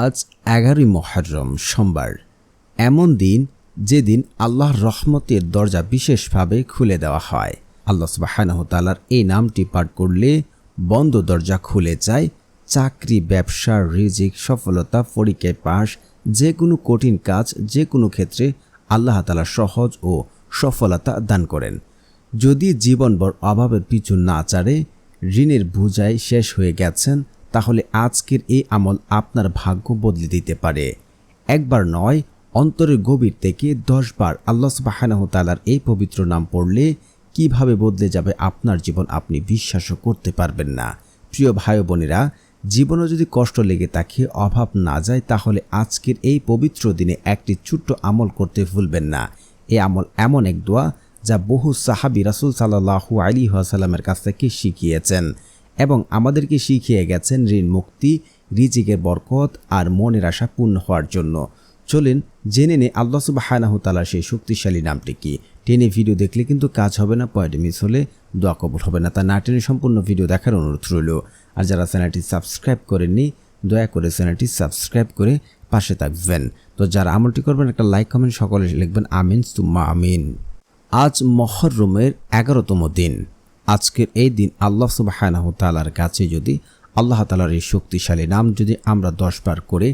আজ ১১ই মুহররম সোমবার, এমন দিন যেদিন আল্লাহর রহমতের দরজা বিশেষভাবে খুলে দেওয়া হয়। আল্লাহ সুবহানাহু ওয়া তাআলার এই নামটি পাঠ করলে বন্ধ দরজা খুলে যায়। চাকরি, ব্যবসা, রিজিক, সফলতা, পরীক্ষায় পাস, যে কোনো কঠিন কাজ, যে কোনো ক্ষেত্রে আল্লাহ তাআলা সহজ ও সফলতা দান করেন। যদি জীবনভর অভাবের পিছু না চাড়ে, ঋণের বোঝায় শেষ হয়ে গেছেন, তাহলে আজকের এই আমল আপনার ভাগ্য বদলে দিতে পারে। একবার নয়, অন্তরের গভীর থেকে 10 বার আল্লাহ সুবহানাহু ওয়া তাআলার এই পবিত্র নাম পড়লে কিভাবে বদলে যাবে আপনার জীবন, আপনি বিশ্বাসও করতে পারবেন না। প্রিয় ভাই বোনেরা, জীবনে যদি কষ্ট লেগে থাকে, অভাব না যায়, তাহলে আজকের এই পবিত্র দিনে একটি ছোট্ট আমল করতে ভুলবেন না। এই আমল এমন এক দোয়া যা বহু সাহাবী রাসূল সাল্লাল্লাহু আলাইহি ওয়াসাল্লামের কাছ থেকে শিখিয়েছেন এবং আমাদেরকে শিখিয়ে গেছেন ঋণ মুক্তি, রিজিকের বরকত আর মনের আশা পূর্ণ হওয়ার জন্য। চলেন জেনে নে আল্লাহ সুবহানাহু ওয়া তাআলার সেই শক্তিশালী নামটি কি। টেনে ভিডিও দেখলে কিন্তু কাজ হবে না, পয়েন্ট মিস হলে দোয়া কবুল হবে না। তা না টেনে সম্পূর্ণ ভিডিও দেখার অনুরোধ রইল। আর যারা চ্যানেলটি সাবস্ক্রাইব করেননি, দয়া করে চ্যানেলটি সাবস্ক্রাইব করে পাশে থাকবেন। তো যারা আমলটি করবেন, একটা লাইক কমেন্ট সকলে লিখবেন আমিন সুম্মা আমিন। আজ মুহররমের 11তম দিন। আজকের এই দিন আল্লাহ সুবহানাহু ওয়া তাআলার কাছে যদি আল্লাহ তাআলার এই শক্তিশালী নাম যদি আমরা 10 বার করে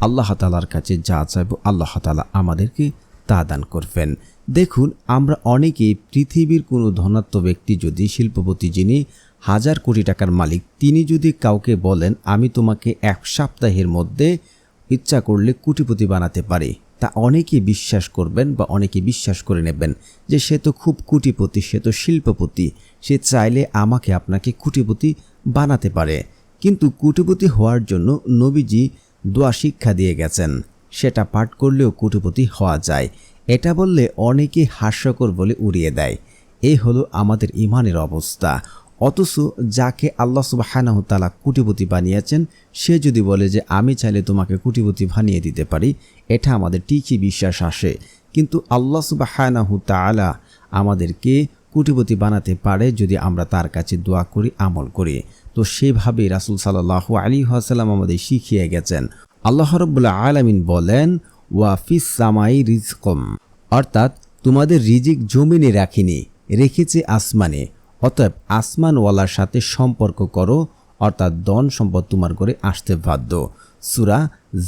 আল্লাহ তাআলার কাছে যা চাইব, আল্লাহ তাআলা আমাদেরকে তা দান করবেন। দেখুন, আমরা অনেকেই পৃথিবীর কোনো ধনাত্ম ব্যক্তি, যদি শিল্পপতি, যিনি 1000 কোটি টাকার মালিক, তিনি যদি কাউকে বলেন আমি তোমাকে 1 সপ্তাহের মধ্যে ইচ্ছা করলে কোটিপতি বানাতে পারি, তা অনেকেই বিশ্বাস করবেন বা অনেকে বিশ্বাস করে নেবেন যে সে তো খুব কোটিপতি, সে তো শিল্পপতি, সে চাইলে আমাকে আপনাকে কোটিপতি বানাতে পারে। কিন্তু কোটিপতি হওয়ার জন্য নবীজি দোয়া শিক্ষা দিয়ে গেছেন, সেটা পাঠ করলেও কোটিপতি হওয়া যায়। এটা বললে অনেকে হাস্যকর বলে উড়িয়ে দেয়। এই হলো আমাদের ইমানের অবস্থা। অথচ যাকে আল্লাহ সুবহানাহু ওয়া তাআলা কোটিপতি বানিয়েছেন, সে যদি বলে যে আমি চাইলে তোমাকে কোটিপতি বানিয়ে দিতে পারি, এটা আমাদের ঠিকই বিশ্বাস আসে। কিন্তু আল্লাহ সুবহানাহু ওয়া তাআলা আমাদেরকে কোটিপতি বানাতে পারে যদি আমরা তার কাছে দোয়া করি, আমল করি। তো সেভাবে রাসূল সাল্লাল্লাহু আলাইহি ওয়াসাল্লাম আমাদের শিখিয়ে গেছেন। আল্লাহ রাব্বুল আলামিন বলেন, ওয়া ফিস সামাই রিজকুম, অর্থাৎ তোমাদের রিজিক জমিনে রাখিনি, রেখেছে আসমানে। অতএব আসমানওয়ালার সাথে সম্পর্ক করো, অর্থাৎ ধন সম্পদ তোমার ঘরে আসতে বাধ্য। সূরা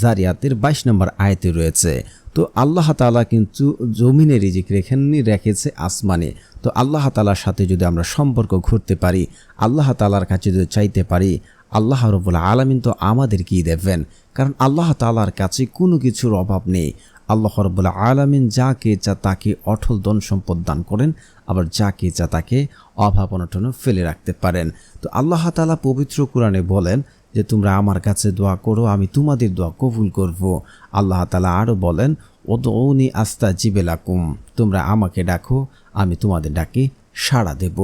জারিয়াতের 22 নম্বর আয়াতে রয়েছে। তো আল্লাহ তাআলা কিন্তু জমিনে রিজিক রেখেননি, রেখেছে আসমানে। তো আল্লাহ তাআলার সাথে যদি আমরা সম্পর্ক ঘুরতে পারি, আল্লাহ তাআলার কাছে যদি চাইতে পারি, আল্লাহ রাব্বুল আলামিন তো আমাদেরকেই দেবেন। কারণ আল্লাহ তাআলার কাছে কোনো কিছুর অভাব নেই। আল্লাহ রাব্বুল আলামিন যাকে ইচ্ছা তাকে অটল ধন সম্পদ দান করেন, আবার যাকে ইচ্ছা তাকে অভাব অনটনে ফেলে রাখতে পারেন। তো আল্লাহ তাআলা পবিত্র কোরআনে বলেন যে তোমরা আমার কাছে দোয়া করো, আমি তোমাদের দোয়া কবুল করব। আল্লাহ তাআলা আরও বলেন, উদউনি আস্তাজিব লাকুম, তোমরা আমাকে ডাকো, আমি তোমাদের ডাকে সাড়া দেব।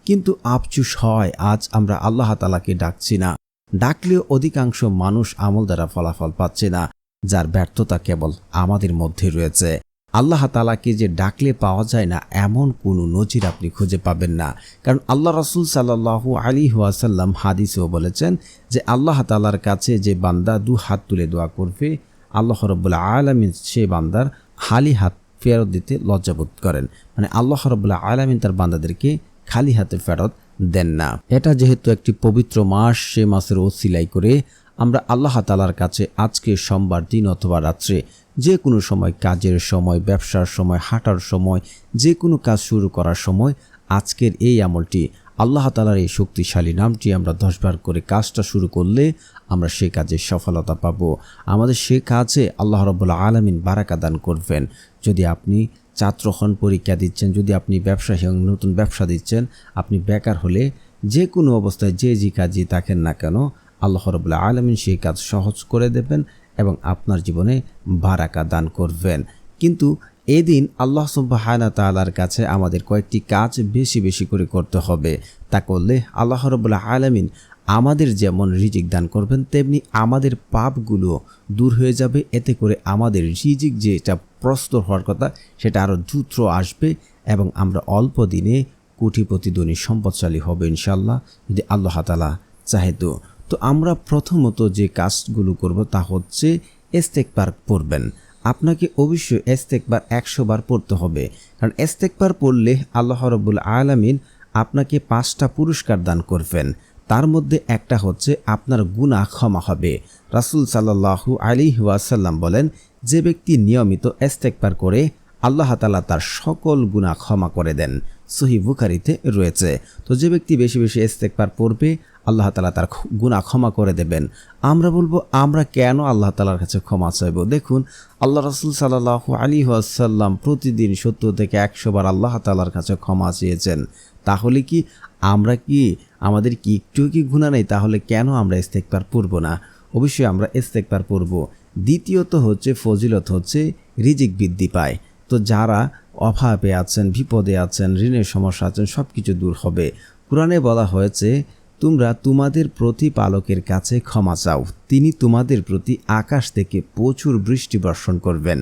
কিন্তু আফসোস হয়, আজ আমরা আল্লাহ তাআলাকে ডাকছি না, ডাকলেও অধিকাংশ মানুষ আমল দ্বারা ফলাফল পাচ্ছে না, যার ব্যর্থতা কেবল আমাদের মধ্যে রয়েছে। আল্লাহ তাআলাকে যে ডাকলে পাওয়া যায় না, এমন কোনো নজির আপনি খুঁজে পাবেন না। কারণ আল্লাহ রাসূল সাল্লাল্লাহু আলাইহি ওয়াসাল্লাম হাদিসেও বলেছেন যে আল্লাহ তাআলার কাছে যে বান্দা 2 হাত তুলে দোয়া করবে, আল্লাহ রাব্বুল আলামিন সে বান্দার খালি হাত ফেরত দিতে লজ্জাবোধ করেন। মানে আল্লাহ রাব্বুল আলামিন তার বান্দাদেরকে খালি হাতে ফেরত দেন না। এটা যেহেতু একটি পবিত্র মাস, সে মাসের ওসিলাই করে আমরা আল্লাহ তাআলার কাছে আজকে সোমবার দিন অথবা রাত্রে, যে কোনো সময়, কাজের সময়, ব্যবসার সময়, হাঁটার সময়, যে কোনো কাজ শুরু করার সময় আজকের এই আমলটি, আল্লাহ তাআলার এই শক্তিশালী নামটি আমরা 10 বার করে কাজটা শুরু করলে আমরা সেই কাজে সফলতা পাব। আমাদের সে কাজে আল্লাহ রাব্বুল আলামিন বারাকা দান করবেন। যদি আপনি ছাত্র হন, পরীক্ষা দিচ্ছেন, যদি আপনি ব্যবসায়ী হন, নতুন ব্যবসা দিচ্ছেন, আপনি বেকার হলে, যে কোনো অবস্থায় যে কাজই থাকেন না কেন, আল্লাহ রাব্বুল আলামিন সেই কাজ সহজ করে দেবেন এবং আপনার জীবনে বারাকা দান করবেন। কিন্তু এদিন আল্লাহ সুবহানাহু ওয়া তাআলার কাছে আমাদের কয়েকটি কাজ বেশি বেশি করে করতে হবে। তা করলে আল্লাহ রাব্বুল আলামিন আমাদের যেমন রিজিক দান করবেন, তেমনি আমাদের পাপগুলো দূর হয়ে যাবে। এতে করে আমাদের রিজিক যেটা প্রস্তুত হওয়ার কথা, সেটা আরও দ্রুত আসবে এবং আমরা অল্প দিনে কোটিপতি ধনী সম্পদশালী হবে ইনশাআল্লাহ, যদি আল্লাহ তাআলা চাহে। তো তো আমরা প্রথমত যে কাজগুলো করব তা হচ্ছে ইস্তেগফার পড়বেন। আপনাকে অবশ্যই ইস্তেগফার 100 বার পড়তে হবে, কারণ ইস্তেগফার পড়লে আল্লাহ রাব্বুল আলামিন আপনাকে 5টা পুরস্কার দান করবেন। তার মধ্যে একটা হচ্ছে আপনার গুনাহ ক্ষমা হবে। রাসূল সাল্লাল্লাহু আলাইহি ওয়াসাল্লাম বলেন, যে ব্যক্তি নিয়মিত ইস্তেগফার করে আল্লাহ তাআলা তার সকল গুনাহ ক্ষমা করে দেন। সহিহ বুখারীতে রয়েছে। তো যে ব্যক্তি বেশি বেশি ইস্তেগফার পড়বে আল্লাহ তাআলা তার গুনাহ ক্ষমা করে দেবেন। আমরা বলবো, আমরা কেন আল্লাহ তাআলার কাছে ক্ষমা চাইব? দেখুন, আল্লাহ রাসূল সাল্লাল্লাহু আলাইহি ওয়াসাল্লাম প্রতিদিন 70 থেকে 100 বার আল্লাহ তাআলার কাছে ক্ষমা চেয়েছেন। তাহলে কি আমাদের কি একটু কি গুনাহ নেই? তাহলে কেন আমরা ইস্তেগফার পড়ব না? অবশ্যই আমরা ইস্তেগফার পড়ব। দ্বিতীয়ত হচ্ছে ফজিলত হচ্ছে রিজিক বৃদ্ধি পায়। তো যারা অভাবে আছেন, বিপদে আছেন, ঋণের সমস্যা আছেন, সব কিছু দূর হবে। কুরআনে বলা হয়েছে, তোমরা তোমাদের প্রতিপালকের কাছে ক্ষমা চাও, তিনি তোমাদের প্রতি আকাশ থেকে প্রচুর বৃষ্টি বর্ষণ করবেন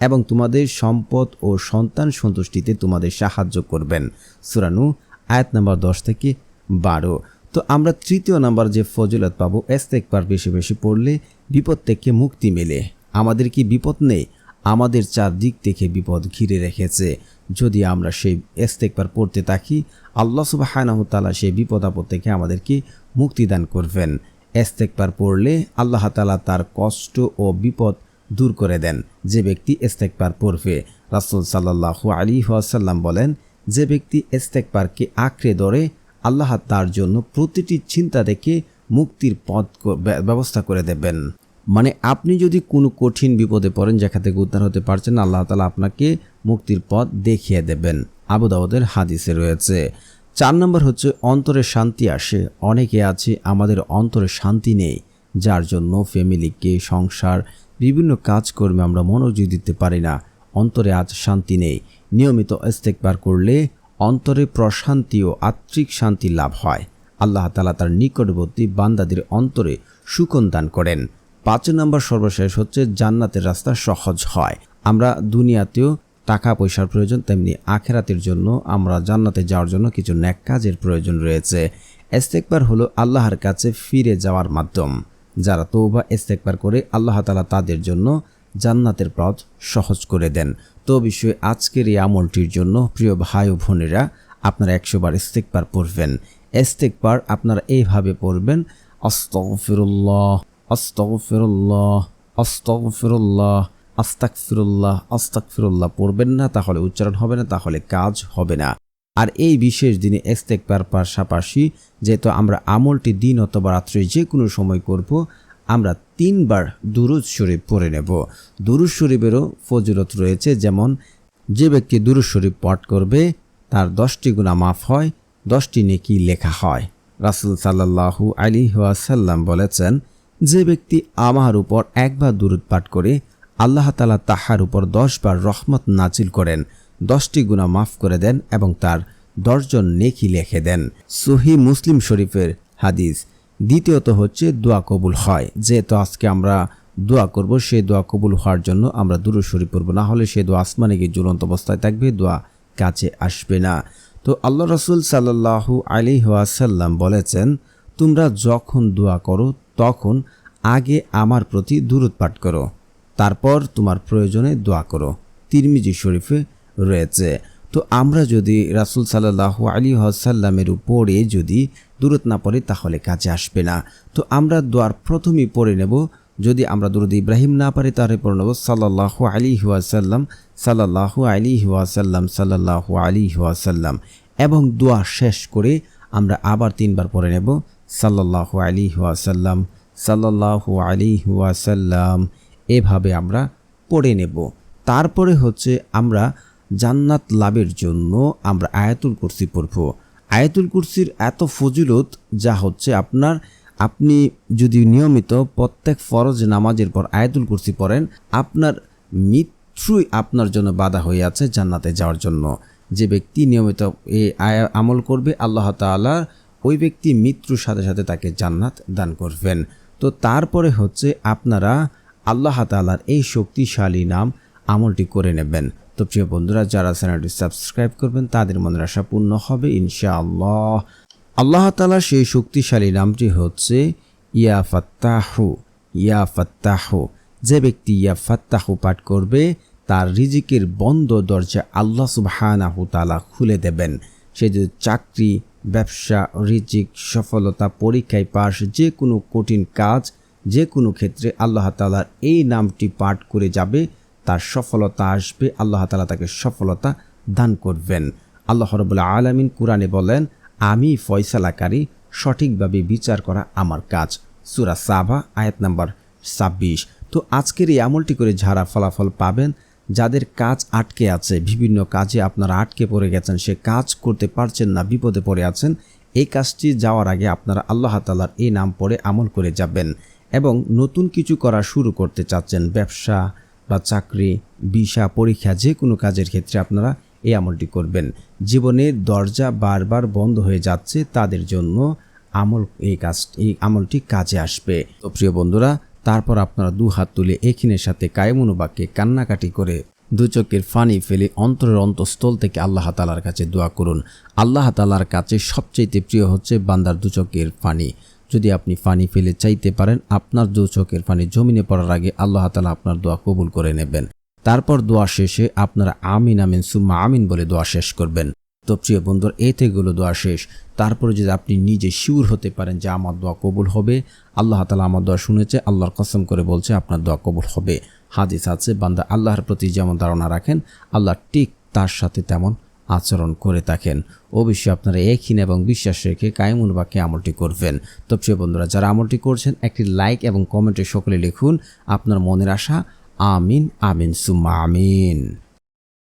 এবং তোমাদের সম্পদ ও সন্তান সন্তুষ্টিতে তোমাদের সাহায্য করবেন। সূরা নূহ আয়াত নম্বর 10 থেকে 12। তো আমরা তৃতীয় নাম্বার যে ফজিলত পাবো, ইস্তেগফার বেশি বেশি পড়লে বিপদ থেকে মুক্তি মেলে। আমাদের কি বিপদ নেই? আমাদের চারদিক থেকে বিপদ ঘিরে রেখেছে। যদি আমরা সেই ইস্তেগফার পড়তে থাকি, আল্লাহ সুবহানাহু ওয়া তাআলা সেই বিপদ আপদ থেকে আমাদেরকে মুক্তি দান করবেন। ইস্তেগফার পড়লে আল্লাহ তাআলা তার কষ্ট ও বিপদ দূর করে দেন যে ব্যক্তি ইস্তেগফার পড়বে। রাসূল সাল্লাল্লাহু আলাইহি ওয়াসাল্লাম বলেন, যে ব্যক্তি ইস্তেগফারকে আঁকড়ে ধরে আল্লাহ তার জন্য প্রতিটি চিন্তা থেকে মুক্তির পথ ব্যবস্থা করে দেবেন। মানে আপনি যদি কোনো কঠিন বিপদে পড়েন, যেখান থেকে উদ্ধার হতে পারছেন, আল্লাহ তাআলা আপনাকে মুক্তির পথ দেখিয়ে দেবেন। আবু দাউদের হাদিসে রয়েছে। 4 নম্বর হচ্ছে অন্তরে শান্তি আসে। অনেকে আছে আমাদের অন্তরে শান্তি নেই, যার জন্য ফ্যামিলিকে, সংসার, বিভিন্ন কাজকর্মে আমরা মনোযোগ দিতে পারি না। অন্তরে আজ শান্তি নেই। নিয়মিত ইস্তেগফার করলে অন্তরে প্রশান্তি ও আত্মিক শান্তি লাভ হয়। আল্লাহ তাআলা তার নিকটবর্তী বান্দাদের অন্তরে সুকন দান করেন। 5 নম্বর সর্বশেষ হচ্ছে জান্নাতের রাস্তা সহজ হয়। আমরা দুনিয়াতেও টাকা পয়সার প্রয়োজন, তেমনি আখিরাতের জন্য আমরা জান্নাতে যাওয়ার জন্য কিছু নেক কাজের প্রয়োজন রয়েছে। ইস্তেগফার হলো আল্লাহর কাছে ফিরে যাওয়ার মাধ্যম। যারা তওবা ইস্তেগফার করে আল্লাহ তাআলা তাদের জন্য জান্নাতের পথ সহজ করে দেন। তো বিষয়ে আজকের এই আমলটির জন্য প্রিয় ভাই ও বোনেরা, আপনারা 100 বার ইস্তেগফার পড়বেন। ইস্তেগফার আপনারা এইভাবে পড়বেন, আস্তাগফিরুল্লাহ, আস্তাগফিরুল্লাহ, আস্তাগফিরুল্লাহ, আস্তাগফিরুল্লাহ, আস্তাগফিরুল্লাহ পড়বেন না, তাহলে উচ্চারণ হবে না, তাহলে কাজ হবে না। আর এই বিশেষ দিনে ইস্তেগফার পাশাপাশি যেহেতু আমরা আমলটি দিন অথবা রাত্রে যে কোনো সময় করব, আমরা 3 বার দুরূদ শরীফ পড়ে নেব। দুরূদ শরীফেরও ফজিলত রয়েছে, যেমন যে ব্যক্তি দুরূদ শরীফ পাঠ করবে তার 10টি গুনাহ মাফ হয়, 10টি নেকি লেখা হয়। রাসূল সাল্লাল্লাহু আলাইহি ওয়াসাল্লাম বলেছেন, যে ব্যক্তি আমার উপর একবার দুরূদ পাঠ করে আল্লাহ তাআলা তাহার উপর 10 বার রহমত নাজিল করেন, 10টি গুনাহ মাফ করে দেন এবং তার 10 জন নেকি লিখে দেন। সহিহ মুসলিম শরীফের হাদিস। দ্বিতীয়ত হচ্ছে দোয়া কবুল হয়। যেহেতু আজকে আমরা দোয়া করব, সেই দোয়া কবুল হওয়ার জন্য আমরা দুরূদ শরীফ পড়ব, না হলে সেই দোয়া আসমানে গিয়ে ঝুলন্ত অবস্থায় থাকবে, দোয়া কাছে আসবে না। তো আল্লাহ রাসূল সাল্লাল্লাহু আলাইহি ওয়াসাল্লাম বলেছেন, তোমরা যখন দোয়া করো তখন আগে আমার প্রতি দুরূদ পাঠ করো, তারপর তোমার প্রয়োজনে দোয়া করো। তিরমিজি শরীফে রয়েছে। তো আমরা যদি রাসূল সাল্লাল্লাহু আলাইহি ওয়াসাল্লামের উপরে যদি দুরূদ না পড়ি তাহলে কাজে আসবে না। তো আমরা দোয়ার প্রথমেই পড়ে নেব, যদি আমরা দুরূদ ইব্রাহিম না পারি তাহলে পড়ে নেব সাল্লাল্লাহু আলাইহি ওয়াসাল্লাম, সাল্লাল্লাহু আলাইহি ওয়াসাল্লাম, সাল্লাল্লাহু আলাইহি ওয়াসাল্লাম, এবং দোয়া শেষ করে আমরা আবার 3 বার পড়ে নেব সাল্লাল্লাহু আলাইহি ওয়াসাল্লাম, সাল্লাল্লাহু আলাইহি ওয়াসাল্লাম। এভাবে আমরা পড়ে নেব। তারপরে হচ্ছে আমরা জান্নাত লাভের জন্য আমরা আয়াতুল কুরসি পড়ব। আয়াতুল কুরসির এত ফজিলত যা হচ্ছে আপনি যদি নিয়মিত প্রত্যেক ফরজ নামাজের পর আয়াতুল কুরসি পড়েন, আপনার মৃত্যুই আপনার জন্য বাধা হয়ে আছে জান্নাতে যাওয়ার জন্য। যে ব্যক্তি নিয়মিত এই আমল করবে, আল্লাহ তাআলা ওই ব্যক্তি মৃত্যুর সাথে সাথে তাকে জান্নাত দান করবেন। তো তারপরে হচ্ছে আপনারা আল্লাহ তাআলার এই শক্তিশালী নাম আমলটি করে নেবেন। তো প্রিয় বন্ধুরা, যারা চ্যানেলটি সাবস্ক্রাইব করবেন তাদের মনের আশা পূর্ণ হবে ইনশাআল্লাহ। আল্লাহ তাআলা সেই শক্তিশালী নামটি হচ্ছে ইয়া ফাত্তাহু, ইয়া ফাত্তাহু। যে ব্যক্তি ইয়া ফাত্তাহু পাঠ করবে তার রিজিকের বন্ধ দরজা আল্লাহ সুবহানাহু তাআলা খুলে দেবেন। সে যদি চাকরি, ব্যবসা, রিজিক, সফলতা, পরীক্ষায় পাস, যে কোনো কঠিন কাজ, যে কোনো ক্ষেত্রে আল্লাহ তাআলার এই নামটি পাঠ করে যাবে, তার সফলতা আসবে, আল্লাহ তাআলা তাকে সফলতা দান করবেন। আল্লাহ রাব্বুল আলামিন কুরআনে বলেন, আমি ফয়সালাকারী, সঠিকভাবে বিচার করা আমার কাজ। সূরা সাবা আয়াত নাম্বার 26। তো আজকের এই আমলটি করে যারা ফলাফল পাবেন, যাদের কাজ আটকে আছে, বিভিন্ন কাজে আপনারা আটকে পড়ে গেছেন, সে কাজ করতে পারছেন না, বিপদে পড়ে আছেন, এই কাজটি যাওয়ার আগে আপনারা আল্লাহ তাআলার এই নাম পড়ে আমল করে যাবেন। এবং নতুন কিছু করা শুরু করতে চাচ্ছেন, ব্যবসা বা চাকরি, ভিসা, পরীক্ষা, যে কোনো কাজের ক্ষেত্রে আপনারা এই আমলটি করবেন। জীবনের দরজা বারবার বন্ধ হয়ে যাচ্ছে, তাদের জন্য এই আমলটি কাজে আসবে। তো প্রিয় বন্ধুরা, তারপর আপনারা 2 হাত তুলে এখিনের সাথে কায়েমুন বাক্যে কান্নাকাটি করে 2 চোখের পানি ফেলে অন্তরের অন্তঃস্থল থেকে আল্লাহ তাআলার কাছে দোয়া করুন। আল্লাহ তাআলার কাছে সবচেয়ে প্রিয় হচ্ছে বান্দার 2 চোখের পানি। যদি আপনি পানি ফেলে চাইতে পারেন, আপনার 2 চোখের পানি জমিনে পড়ার আগে আল্লাহ তাআলা আপনার দোয়া কবুল করে নেবেন। তারপর দোয়া শেষে আপনারা আমিন আমিন সুম্মা আমিন বলে দোয়া শেষ করবেন। তো প্রিয় বন্ধুর, এই থেকেগুলো দোয়া শেষ। তারপরে যদি আপনি নিজে শিওর হতে পারেন যে আমার দোয়া কবুল হবে, আল্লাহ তাআলা আমার দোয়া শুনেছে, আল্লাহর কসম করে বলছে আপনার দোয়া কবুল হবে। হাদিস আছে, বান্দা আল্লাহর প্রতি যেমন ধারণা রাখেন, আল্লাহ ঠিক তার সাথে তেমন আচরণ করে থাকেন। অবশ্যই আপনারা একহীন এবং বিশ্বাস রেখে কায়েমুন বাক্যে আমলটি করবেন। তো প্রিয় বন্ধুরা, যারা আমলটি করছেন, একটি লাইক এবং কমেন্টে সকলে লিখুন আপনার মনের আশা। আমিন আমিন সুম্মা আমিন।